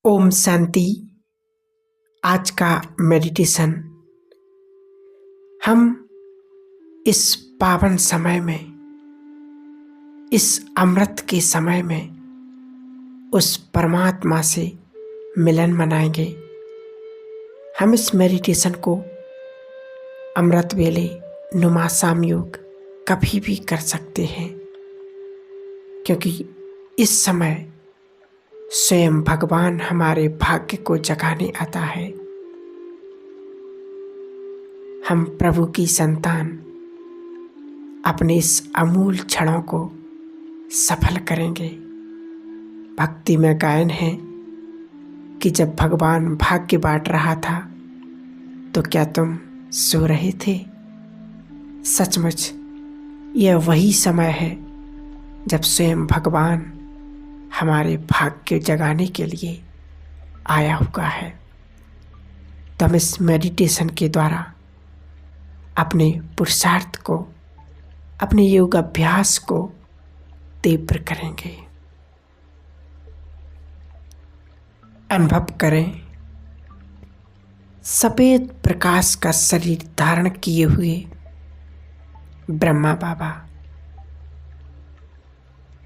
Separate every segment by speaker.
Speaker 1: ओम शांति। आज का मेडिटेशन हम इस पावन समय में, इस अमृत के समय में उस परमात्मा से मिलन मनाएंगे। हम इस मेडिटेशन को अमृत वेले नुमा शाम योग कभी भी कर सकते हैं, क्योंकि इस समय स्वयं भगवान हमारे भाग्य को जगाने आता है। हम प्रभु की संतान अपने इस अमूल क्षणों को सफल करेंगे। भक्ति में गायन है कि जब भगवान भाग्य बांट रहा था तो क्या तुम सो रहे थे? सचमुच यह वही समय है जब स्वयं भगवान हमारे भाग्य जगाने के लिए आया हुआ है। तो हम इस मेडिटेशन के द्वारा अपने पुरुषार्थ को, अपने योग अभ्यास को तीव्र करेंगे। अनुभव करें सफेद प्रकाश का शरीर धारण किए हुए ब्रह्मा बाबा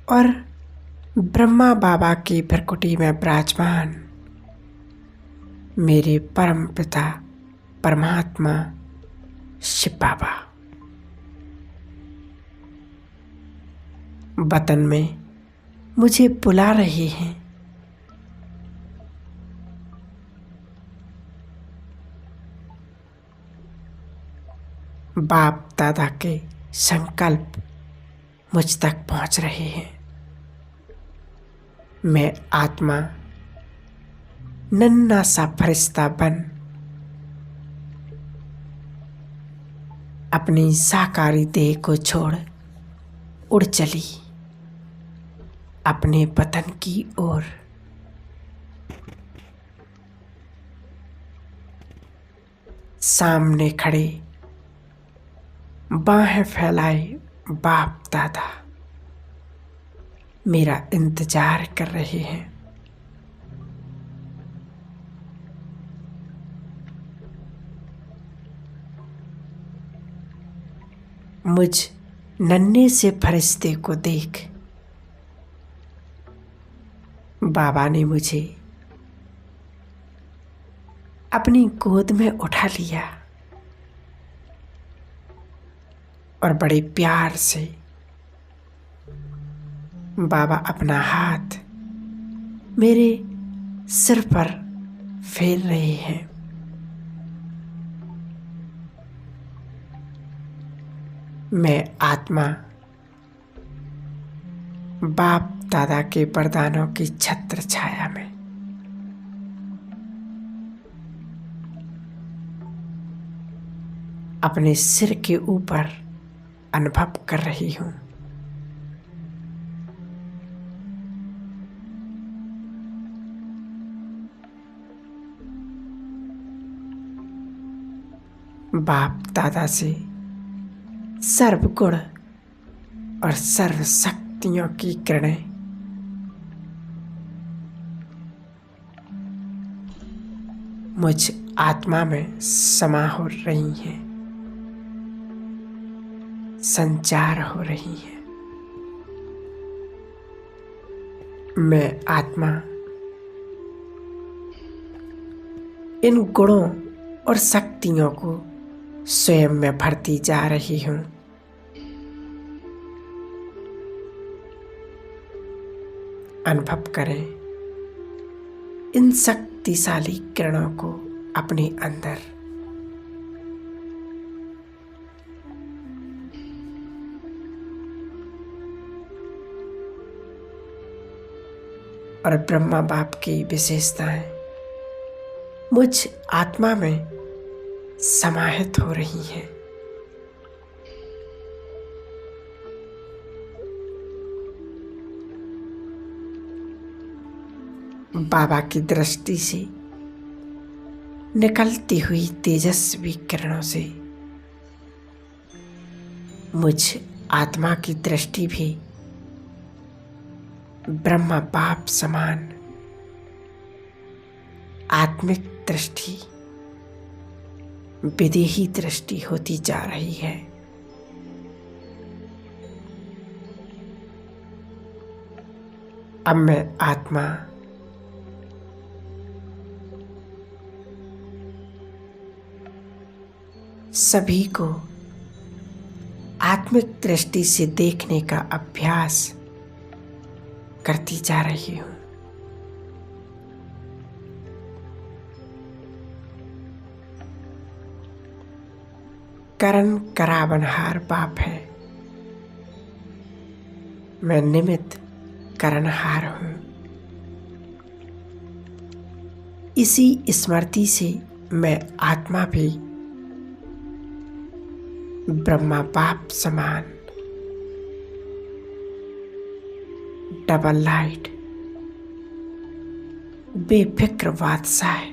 Speaker 1: और ब्रह्मा बाबा की भ्रकुटी में विराजमान मेरे परम पिता परमात्मा शिव बाबा। वतन में मुझे बुला रहे हैं। बाप दादा के संकल्प मुझ तक पहुंच रहे हैं। मैं आत्मा नन्हा सा फरिश्ता बन अपनी साकारी देह को छोड़ उड़ चली अपने वतन की ओर। सामने खड़े बाहें फैलाए बाप दादा मेरा इंतजार कर रहे हैं। मुझ नन्हे से फरिश्ते को देख बाबा ने मुझे अपनी गोद में उठा लिया और बड़े प्यार से बाबा अपना हाथ मेरे सिर पर फेर रहे हैं। मैं आत्मा बाप दादा के वरदानों की छत्र छाया में अपने सिर के ऊपर अनुभव कर रही हूँ। बाप दादा से सर्वगुण और सर्व शक्तियों की किरणें मुझ आत्मा में समा हो रही हैं, संचार हो रही हैं। मैं आत्मा इन गुणों और शक्तियों को स्वयं में भरती जा रही हूँ। अनुभव करें इन शक्तिशाली किरणों को अपने अंदर। और ब्रह्मा बाप की विशेषताएं मुझ आत्मा में समाहित हो रही हैं। बाबा की दृष्टि से निकलती हुई तेजस्वी किरणों से मुझ आत्मा की दृष्टि भी ब्रह्मा बाप समान आत्मिक दृष्टि विदेही दृष्टि होती जा रही है। अब मैं आत्मा सभी को आत्मिक दृष्टि से देखने का अभ्यास करती जा रही हूं। करण करावनहार बाप है, मैं निमित्त करनहार हूं। इसी स्मृति से मैं आत्मा भी ब्रह्मा बाप समान डबल लाइट बेफिक्र बादशाह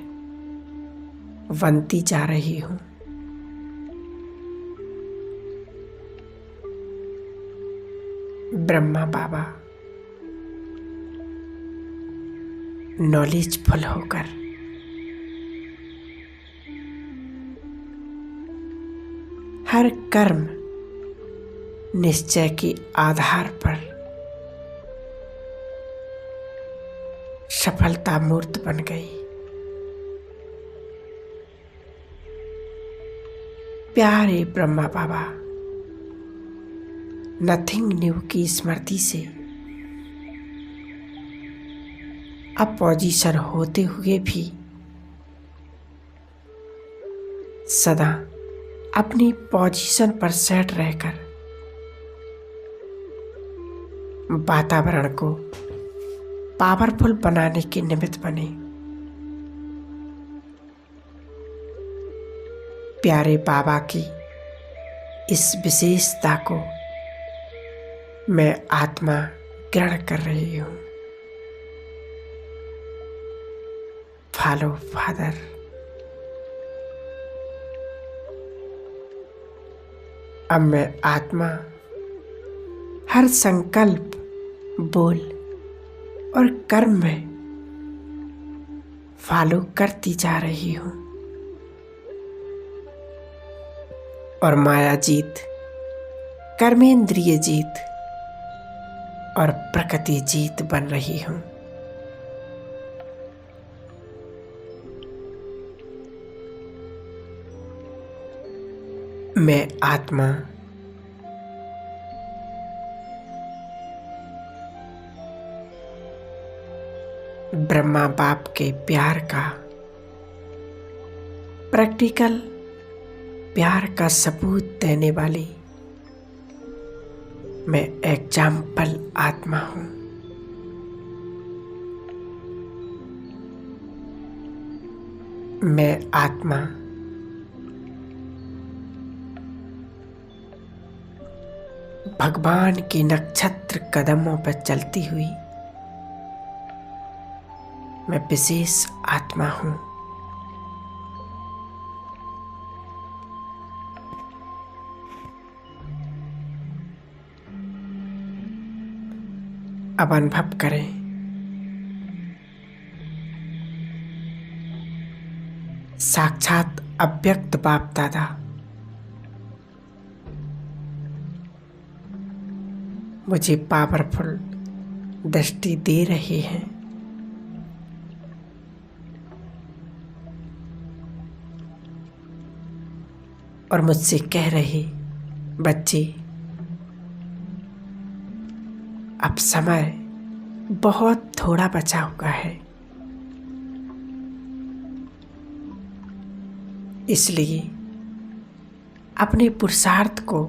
Speaker 1: बनती जा रही हूं। ब्रह्मा बाबा नॉलेजफुल होकर हर कर्म निश्चय के आधार पर सफलता मूर्त बन गई। प्यारे ब्रह्मा बाबा नथिंग न्यू की स्मृति से अपोजिशन होते हुए भी सदा अपनी पोजीशन पर सेट रहकर वातावरण को पावरफुल बनाने के निमित्त बने। प्यारे बाबा की इस विशेषता को मैं आत्मा ग्रहण कर रही हूं। Follow father. अब मैं आत्मा हर संकल्प, बोल और कर्म में फॉलो करती जा रही हूं और माया जीत, कर्मेंद्रिय जीत और प्रकृति जीत बन रही हूं। मैं आत्मा ब्रह्मा बाप के प्यार का, प्रैक्टिकल प्यार का सबूत देने वाली मैं एग्जाम्पल आत्मा हूं। मैं आत्मा भगवान के नक्षत्र कदमों पर चलती हुई मैं विशेष आत्मा हूं। अब अनुभव करें साक्षात अव्यक्त बाप दादा मुझे पावरफुल दृष्टि दे रहे हैं। और मुझसे कह रहे, बच्चे अब समय बहुत थोड़ा बचा हुआ है, इसलिए अपने पुरुषार्थ को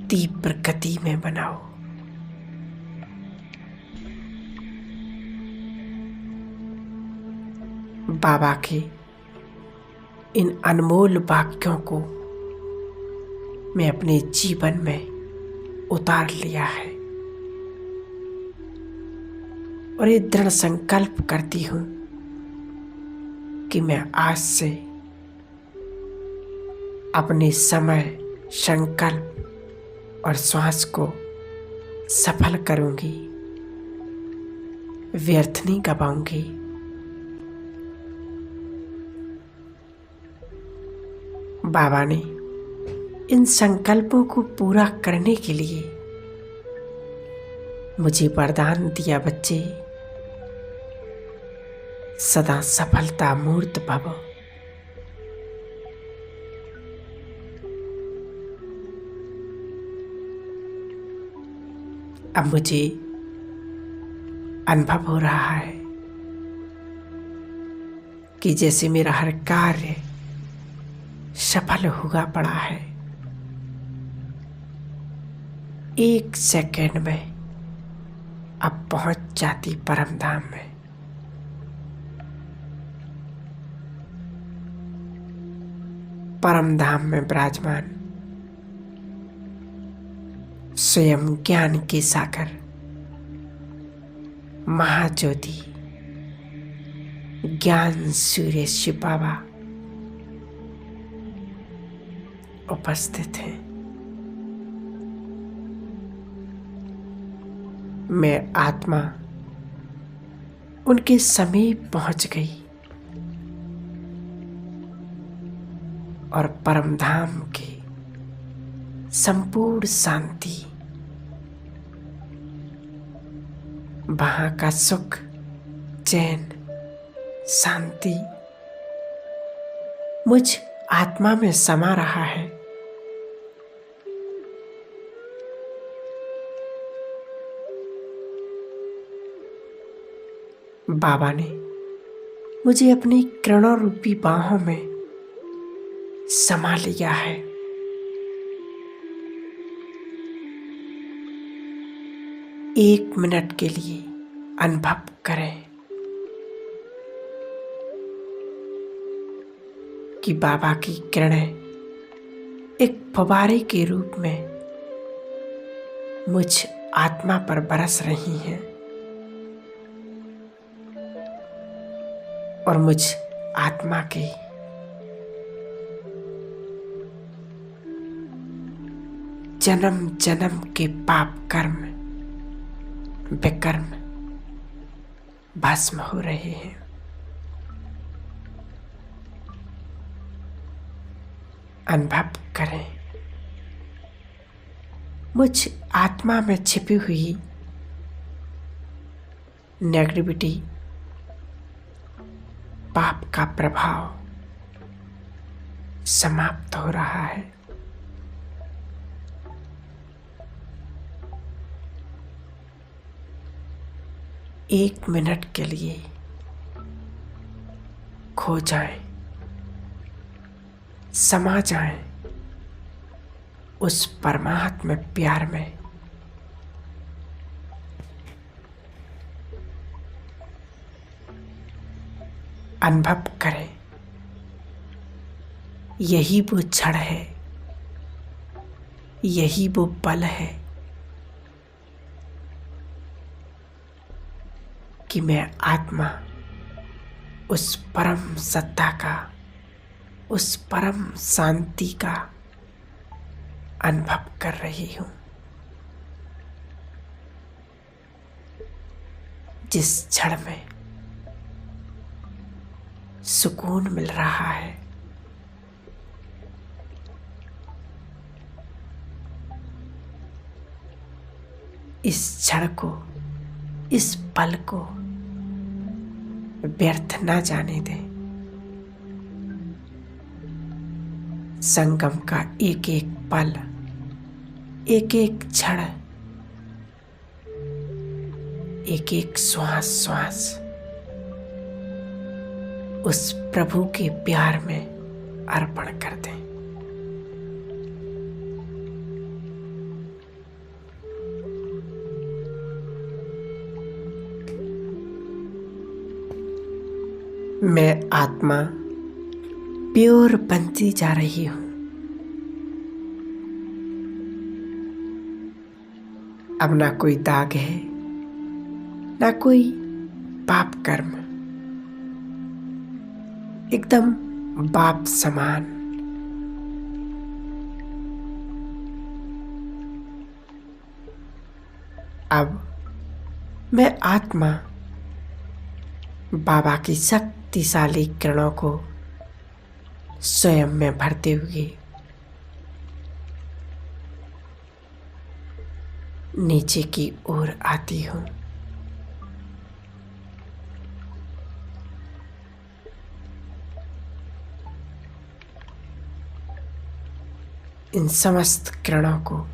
Speaker 1: तीव्र गति में बनाओ। बाबा के इन अनमोल वाक्यों को मैं अपने जीवन में उतार लिया है और ये दृढ़ संकल्प करती हूं कि मैं आज से अपने समय, संकल्प और श्वास को सफल करूंगी, व्यर्थ नहीं गवाऊंगी। बाबा ने इन संकल्पों को पूरा करने के लिए मुझे वरदान दिया, बच्चे सदा सफलता मूर्त भव। अब मुझे अनुभव हो रहा है कि जैसे मेरा हर कार्य सफल हुआ पड़ा है। 1 सेकंड में अब पहुंच जाती परम धाम में। परम धाम में विराजमान स्वयं ज्ञान के सागर महाज्योति ज्ञान सूर्य शिव बाबा उपस्थित हैं। मैं आत्मा उनके समीप पहुंच गई और परम धाम की संपूर्ण शांति, वहां का सुख, चैन, शांति मुझ आत्मा में समा रहा है। बाबा ने मुझे अपनी किरणों रूपी बाहों में समा लिया है। एक मिनट के लिए अनुभव करें कि बाबा की किरणें एक फव्वारे के रूप में मुझ आत्मा पर बरस रही हैं और मुझ आत्मा के जन्म जन्म के पाप कर्म विकर्म भस्म हो रहे हैं। अनुभव करें मुझ आत्मा में छिपी हुई नेगेटिविटी, पाप का प्रभाव समाप्त हो रहा है। एक मिनट के लिए खो जाएं, समा जाएं उस परमात्मा प्यार में। अनुभव करें यही वो क्षण है, यही वो पल है कि मैं आत्मा उस परम सत्ता का, उस परम शांति का अनुभव कर रही हूं। जिस क्षण में सुकून मिल रहा है, इस क्षण को, इस पल को व्यर्थ ना जाने दें। संगम का एक एक पल, एक एक क्षण, एक एक श्वास श्वास उस प्रभु के प्यार में अर्पण कर दें। मैं आत्मा प्योर बनती जा रही हूं। अब ना कोई दाग है, ना कोई पाप कर्म, एकदम बाप समान। अब मैं आत्मा बाबा की शक्तिशाली किरणों को स्वयं में भरते हुए नीचे की ओर आती हूँ। इन समस्त किरणों को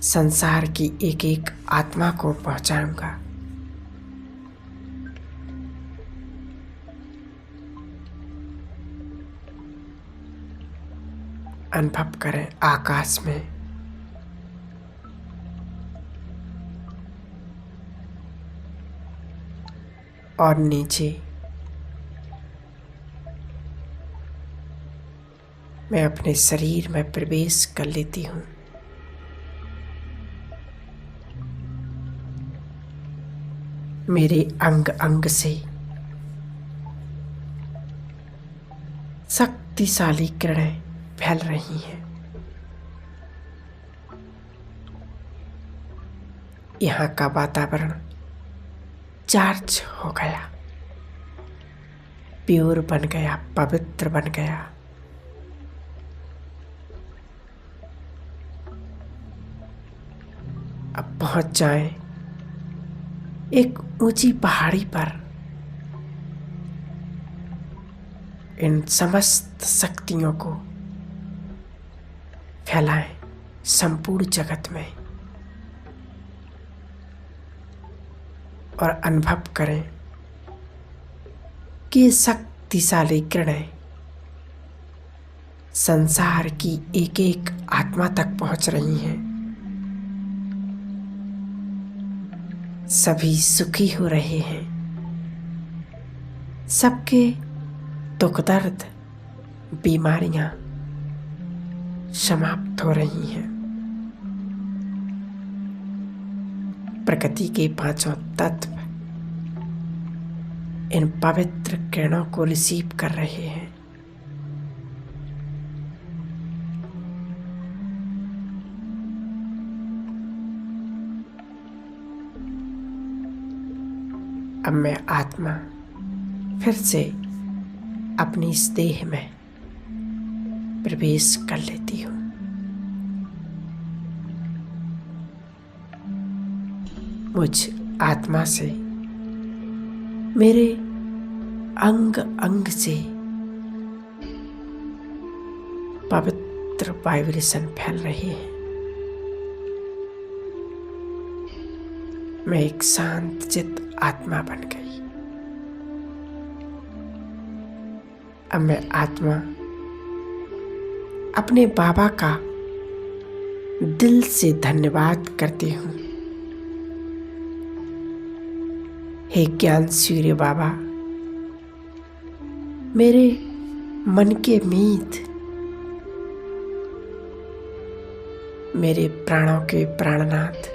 Speaker 1: संसार की एक एक आत्मा को पहुंचाऊंगा। अनुभव करें आकाश में और नीचे मैं अपने शरीर में प्रवेश कर लेती हूँ। मेरे अंग अंग से शक्तिशाली किरणें फैल रही हैं। यहाँ का वातावरण चार्ज हो गया, प्योर बन गया, पवित्र बन गया। अब पहुंच जाएं एक ऊंची पहाड़ी पर। इन समस्त शक्तियों को फैलाएं संपूर्ण जगत में और अनुभव करें कि शक्तिशाली किरणें संसार की एक एक आत्मा तक पहुंच रही हैं। सभी सुखी हो रहे हैं। सबके दुख दर्द बीमारियां समाप्त हो रही हैं। प्रकृति के पांचों तत्व इन पवित्र किरणों को रिसीव कर रहे हैं। अब मैं आत्मा फिर से अपनी इस देह में प्रवेश कर लेती हूँ। मुझ आत्मा से मेरे अंग अंग से पवित्र वाइब्रेशन फैल रही है। मैं एक शांत चित्त आत्मा बन गई। अब मैं आत्मा अपने बाबा का दिल से धन्यवाद करती हूँ। हे ज्ञान सूर्य बाबा, मेरे मन के मीत, मेरे प्राणों के प्राणनाथ,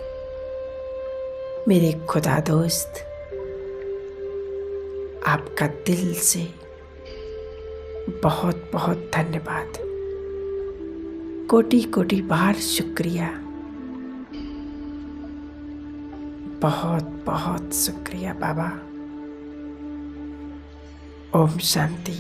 Speaker 1: मेरे खुदा दोस्त, आपका दिल से बहुत बहुत धन्यवाद। कोटि कोटि बार शुक्रिया। बहुत बहुत शुक्रिया बाबा। ओम शांति।